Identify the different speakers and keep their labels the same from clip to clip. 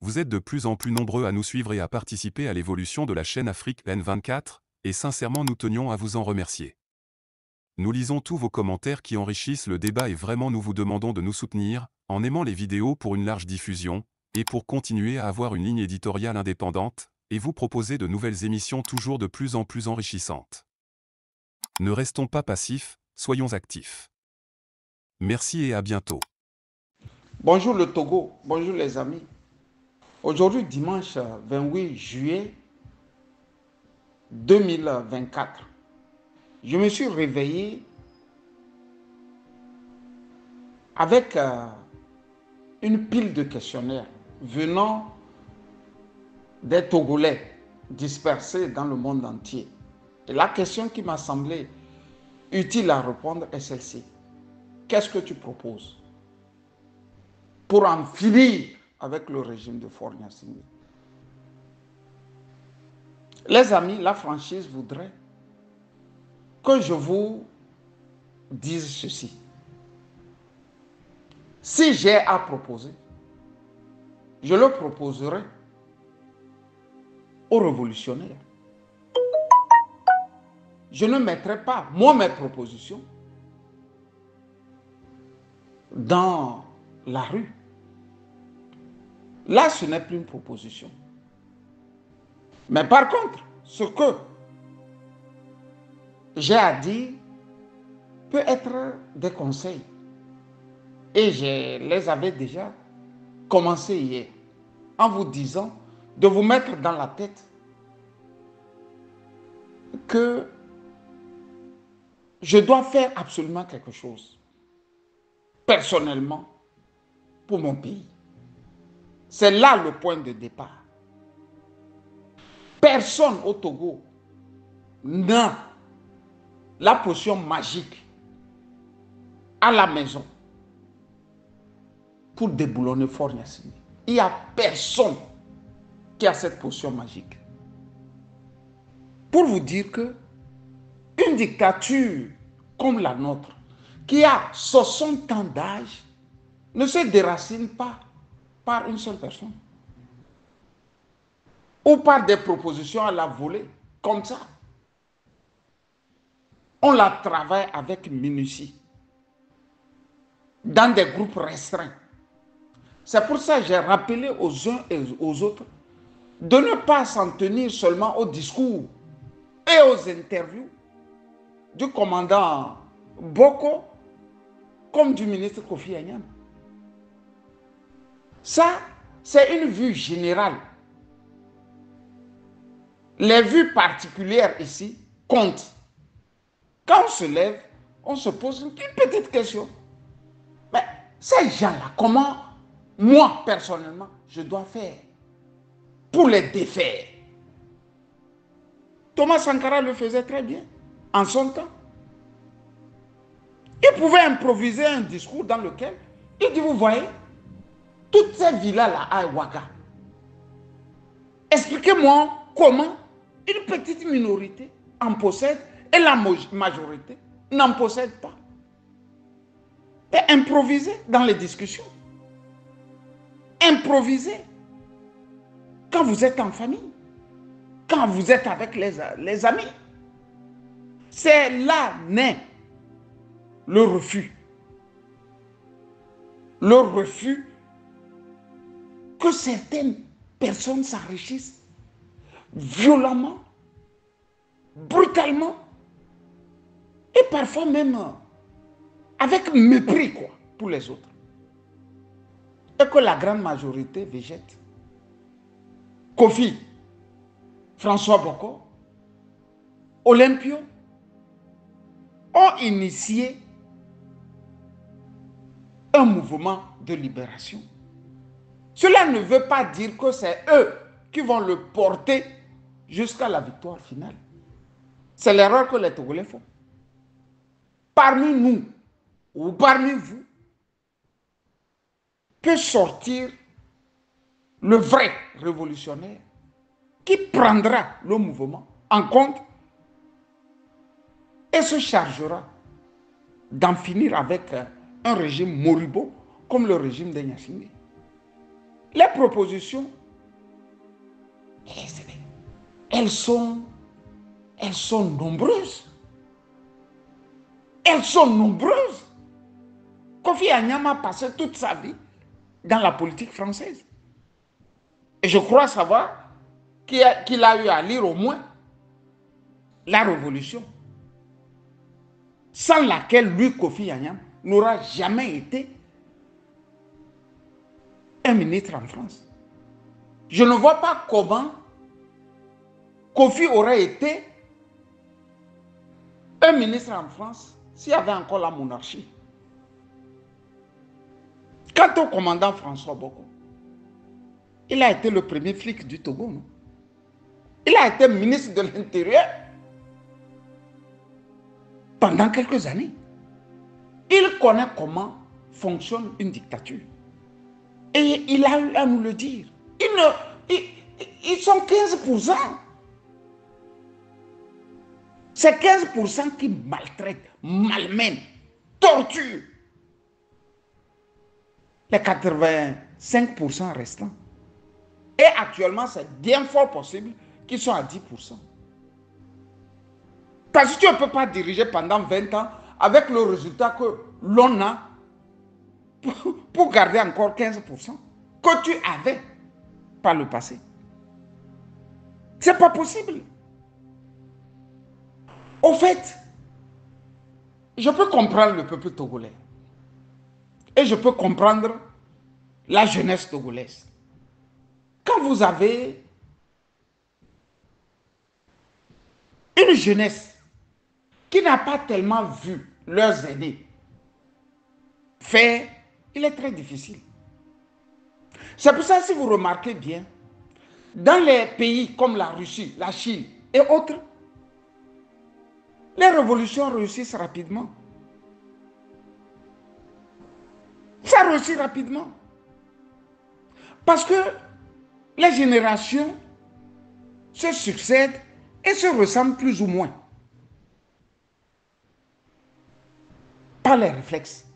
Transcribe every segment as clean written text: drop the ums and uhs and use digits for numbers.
Speaker 1: Vous êtes de plus en plus nombreux à nous suivre et à participer à l'évolution de la chaîne Afrique N24, et sincèrement nous tenions à vous en remercier. Nous lisons tous vos commentaires qui enrichissent le débat et vraiment nous vous demandons de nous soutenir, en aimant les vidéos pour une large diffusion, et pour continuer à avoir une ligne éditoriale indépendante, et vous proposer de nouvelles émissions toujours de plus en plus enrichissantes. Ne restons pas passifs, soyons actifs. Merci et à bientôt.
Speaker 2: Bonjour le Togo, bonjour les amis. Aujourd'hui, dimanche 28 juillet 2024, je me suis réveillé avec une pile de questionnaires venant des Togolais dispersés dans le monde entier. Et la question qui m'a semblé utile à répondre est celle-ci. Qu'est-ce que tu proposes pour en finir avec le régime de Faure Gnassingbé? Les amis, la franchise voudrait que je vous dise ceci. Si j'ai à proposer, je le proposerai aux révolutionnaires. Je ne mettrai pas, moi, mes propositions dans la rue. Là, ce n'est plus une proposition. Mais par contre, ce que j'ai à dire peut être des conseils. Et je les avais déjà commencé hier en vous disant de vous mettre dans la tête que je dois faire absolument quelque chose, personnellement, pour mon pays. C'est là le point de départ. Personne au Togo n'a la potion magique à la maison pour déboulonner Faure Gnassingbé. Il n'y a personne qui a cette potion magique. Pour vous dire que une dictature comme la nôtre, qui a 60 ans d'âge, ne se déracine pas par une seule personne. Ou par des propositions à la volée, comme ça. On la travaille avec minutie, dans des groupes restreints. C'est pour ça que j'ai rappelé aux uns et aux autres de ne pas s'en tenir seulement au discours et aux interviews du commandant Boko comme du ministre Kofi Annan. Ça, c'est une vue générale. Les vues particulières ici comptent. Quand on se lève, on se pose une petite question. Mais ces gens-là, comment, moi, personnellement, je dois faire pour les défaire? Thomas Sankara le faisait très bien, en son temps. Il pouvait improviser un discours dans lequel il dit, vous voyez, toutes ces villas-là à Ouaga, expliquez-moi comment une petite minorité en possède et la majorité n'en possède pas. Et improviser dans les discussions. Improviser quand vous êtes en famille, quand vous êtes avec les amis. C'est là naît le refus. Le refus que certaines personnes s'enrichissent violemment, brutalement, et parfois même avec mépris quoi, pour les autres. Et que la grande majorité végète. Kofi, François Boko, Olympio ont initié un mouvement de libération. Cela ne veut pas dire que c'est eux qui vont le porter jusqu'à la victoire finale. C'est l'erreur que les Togolais font. Parmi nous, ou parmi vous, peut sortir le vrai révolutionnaire qui prendra le mouvement en compte et se chargera d'en finir avec un régime moribond comme le régime de Gnassingbé. les propositions, elles sont nombreuses. Elles sont nombreuses. Kofi Annan a passé toute sa vie dans la politique française. Et je crois savoir qu'il a eu à lire au moins la Révolution, sans laquelle lui, Kofi Annan, n'aura jamais été un ministre en France. Je ne vois pas comment Kofi aurait été un ministre en France s'il y avait encore la monarchie. Quant au commandant François Boko, il a été le premier flic du Togo, non? Il a été ministre de l'Intérieur pendant quelques années. Il connaît comment fonctionne une dictature. Et il a eu à nous le dire. Ils sont 15%. C'est 15% qui maltraitent, malmènent, torturent les 85% restants. Et actuellement, c'est bien fort possible qu'ils sont à 10%. Parce que tu ne peux pas diriger pendant 20 ans avec le résultat que l'on a pour garder encore 15% que tu avais par le passé. C'est pas possible. Au fait, je peux comprendre le peuple togolais. Et je peux comprendre la jeunesse togolaise. Quand vous avez une jeunesse qui n'a pas tellement vu leurs aînés faire, il est très difficile. C'est pour ça, si vous remarquez bien, dans les pays comme la Russie, la Chine et autres, les révolutions réussissent rapidement. Ça réussit rapidement. Parce que les générations se succèdent et se ressemblent plus ou moins. Par les réflexes.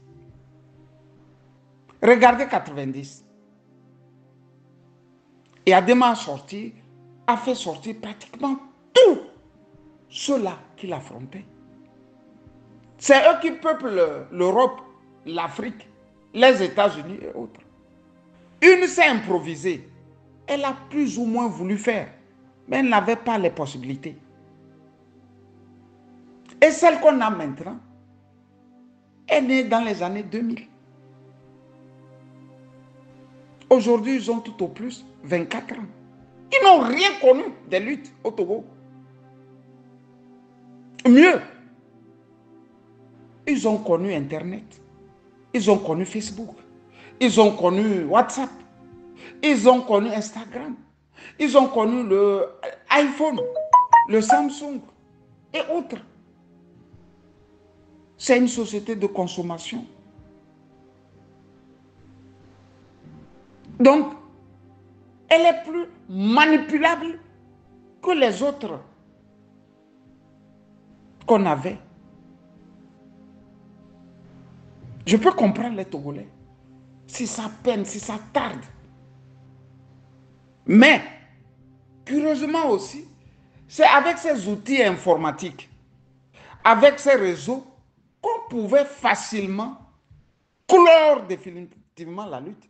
Speaker 2: Regardez 90. Et Adema a fait sortir pratiquement tous ceux-là qui l'affrontaient. C'est eux qui peuplent l'Europe, l'Afrique, les États-Unis et autres. Une s'est improvisée. Elle a plus ou moins voulu faire, mais elle n'avait pas les possibilités. Et celle qu'on a maintenant est née dans les années 2000. Aujourd'hui, ils ont tout au plus 24 ans. Ils n'ont rien connu des luttes au Togo. Mieux, ils ont connu Internet. Ils ont connu Facebook. Ils ont connu WhatsApp. Ils ont connu Instagram. Ils ont connu le iPhone, le Samsung et autres. C'est une société de consommation. Donc, elle est plus manipulable que les autres qu'on avait. Je peux comprendre les Togolais. Si ça peine, si ça tarde. Mais, curieusement aussi, c'est avec ces outils informatiques, avec ces réseaux, qu'on pouvait facilement clore définitivement la lutte.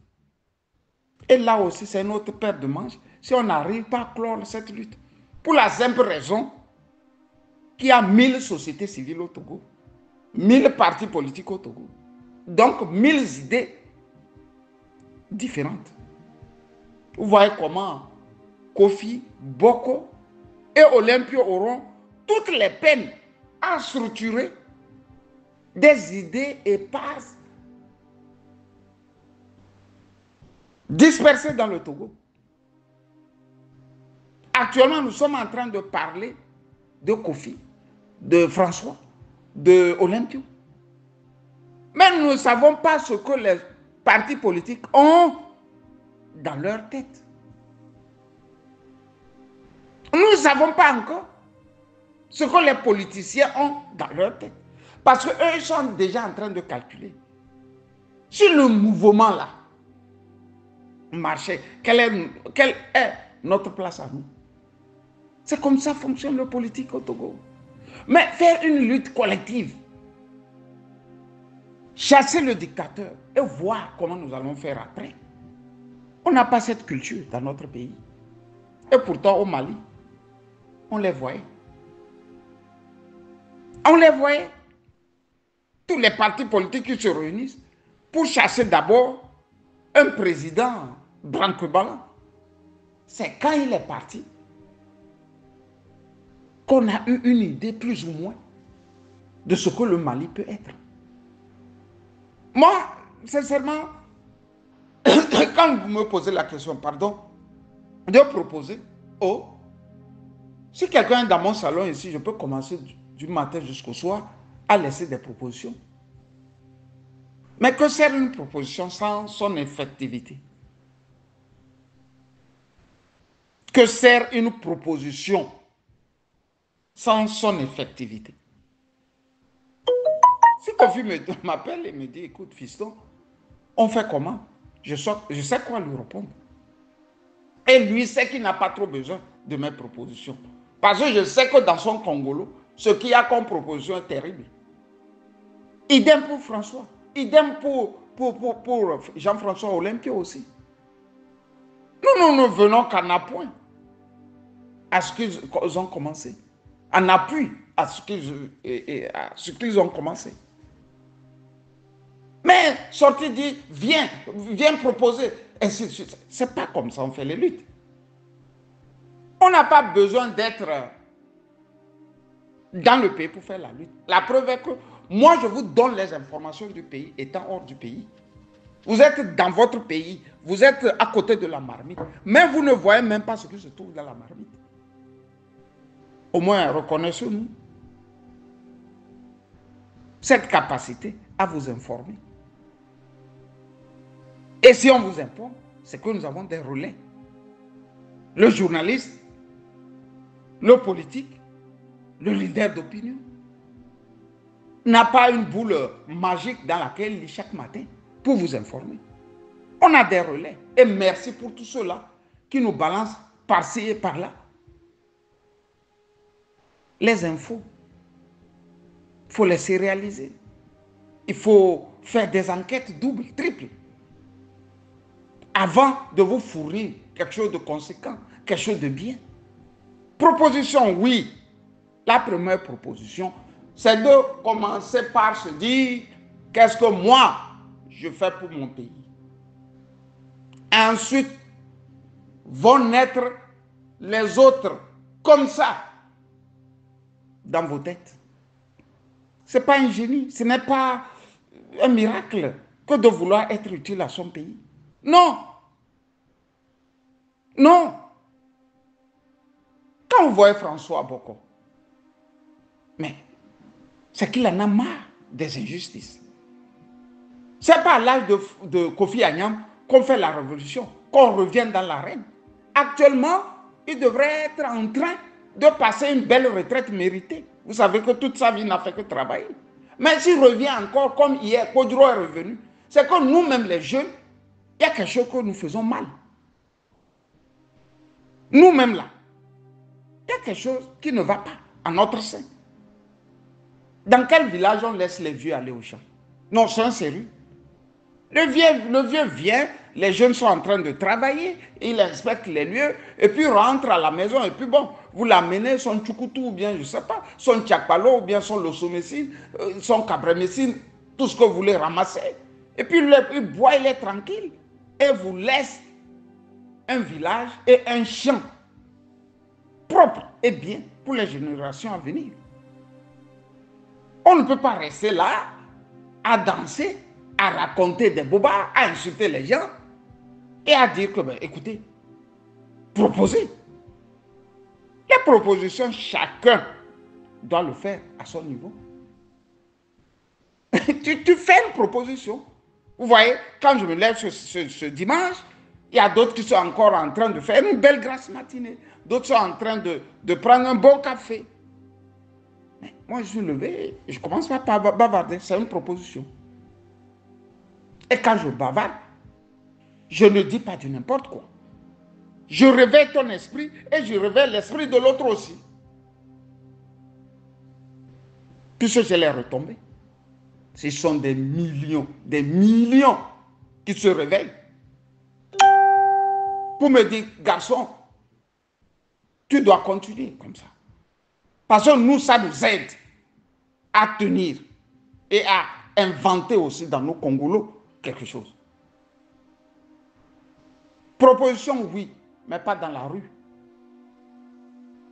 Speaker 2: Et là aussi, c'est notre paire de manches si on n'arrive pas à clore cette lutte. Pour la simple raison qu'il y a 1000 sociétés civiles au Togo, 1000 partis politiques au Togo. Donc, 1000 idées différentes. Vous voyez comment Kofi, Boko et Olympio auront toutes les peines à structurer des idées éparses dispersées dans le Togo. Actuellement, nous sommes en train de parler de Kofi, de François, de Olympio. Mais nous ne savons pas ce que les partis politiques ont dans leur tête. Nous ne savons pas encore ce que les politiciens ont dans leur tête. Parce qu'eux, ils sont déjà en train de calculer. Si le mouvement là marcher? Quelle est notre place à nous? C'est comme ça fonctionne le politique au Togo. Mais faire une lutte collective, chasser le dictateur et voir comment nous allons faire après. On n'a pas cette culture dans notre pays. Et pourtant, au Mali, on les voyait. On les voyait. Tous les partis politiques qui se réunissent pour chasser d'abord un président branque-ballant. C'est quand il est parti qu'on a eu une idée plus ou moins de ce que le Mali peut être. Moi, sincèrement, quand vous me posez la question, pardon, de proposer, oh, si quelqu'un est dans mon salon ici, je peux commencer du matin jusqu'au soir à laisser des propositions. Mais que sert une proposition sans son effectivité? Que sert une proposition sans son effectivité? Si Kofi m'appelle et me dit, écoute, fiston, on fait comment? Je sais quoi lui répondre. Et lui sait qu'il n'a pas trop besoin de mes propositions. Parce que je sais que dans son Congolo, ce qu'il y a comme proposition est terrible. Idem pour François. Idem pour Jean-François Olympio aussi. Nous ne venons qu'en appoint à ce qu'ils ont commencé. En appui à ce qu'ils ont commencé. Mais sortir dit, viens proposer, ainsi de suite. Ce n'est pas comme ça on fait les luttes. On n'a pas besoin d'être dans le pays pour faire la lutte. La preuve est que moi, je vous donne les informations du pays étant hors du pays. Vous êtes dans votre pays, vous êtes à côté de la marmite, mais vous ne voyez même pas ce qui se trouve dans la marmite. Au moins, reconnaissez-nous cette capacité à vous informer. Et si on vous informe, c'est que nous avons des relais. Le journaliste, le politique, le leader d'opinion n'a pas une boule magique dans laquelle il lit chaque matin pour vous informer. On a des relais. Et merci pour tous ceux-là qui nous balancent par-ci et par-là. Les infos, il faut les sérialiser. Il faut faire des enquêtes doubles, triples, avant de vous fournir quelque chose de conséquent, quelque chose de bien. Proposition, oui. La première proposition, c'est de commencer par se dire qu'est-ce que moi, je fais pour mon pays. Ensuite, vont naître les autres comme ça dans vos têtes. Ce n'est pas un génie, ce n'est pas un miracle que de vouloir être utile à son pays. Non. Non. Quand vous voyez François Boko, mais c'est qu'il en a marre des injustices. Ce n'est pas à l'âge de Kofi Annan qu'on fait la révolution, qu'on revient dans l'arène. Actuellement, il devrait être en train de passer une belle retraite méritée. Vous savez que toute sa vie n'a fait que travailler. Mais s'il revient encore comme hier, Kodro est revenu, c'est que nous-mêmes les jeunes, il y a quelque chose que nous faisons mal. Nous-mêmes là, il y a quelque chose qui ne va pas à notre sein. Dans quel village on laisse les vieux aller au champ? Non, c'est un sérieux. Le vieux vient, les jeunes sont en train de travailler, il inspecte les lieux, et puis rentre à la maison, et puis bon, vous l'amenez son tchoukoutou, ou bien, je ne sais pas, son tchakpalo, ou bien son lossomessine, son cabremessine, tout ce que vous voulez ramasser. Et puis il boit, il est tranquille, et vous laisse un village et un champ propre et bien pour les générations à venir. On ne peut pas rester là à danser, à raconter des bobards, à insulter les gens et à dire que, ben, écoutez, proposez. Les propositions, chacun doit le faire à son niveau. tu fais une proposition. Vous voyez, quand je me lève ce dimanche, il y a d'autres qui sont encore en train de faire une belle grasse matinée. D'autres sont en train de prendre un bon café. Mais moi, je suis levé, je commence pas par bavarder, c'est une proposition. Et quand je bavarde, Je ne dis pas du n'importe quoi. Je réveille ton esprit et je réveille l'esprit de l'autre aussi. Puisque je l'ai retombé. Ce sont des millions qui se réveillent pour me dire, garçon, tu dois continuer comme ça. Parce que nous, ça nous aide à tenir et à inventer aussi dans nos Congolos quelque chose. Proposition, oui, mais pas dans la rue.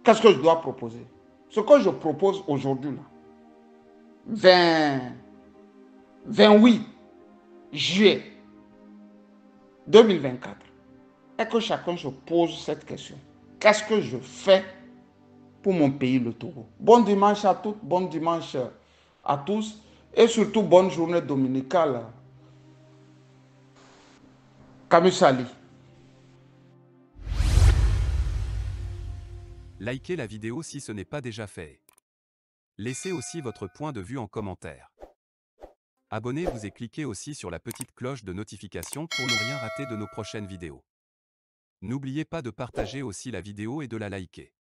Speaker 2: Qu'est-ce que je dois proposer? Ce que je propose aujourd'hui, là, 28 juillet 2024, est que chacun se pose cette question. Qu'est-ce que je fais pour mon pays, le Togo? Bon dimanche à toutes, bon dimanche à tous et surtout bonne journée dominicale. Kamisali.
Speaker 1: Likez la vidéo si ce n'est pas déjà fait. Laissez aussi votre point de vue en commentaire. Abonnez-vous et cliquez aussi sur la petite cloche de notification pour ne rien rater de nos prochaines vidéos. N'oubliez pas de partager aussi la vidéo et de la liker.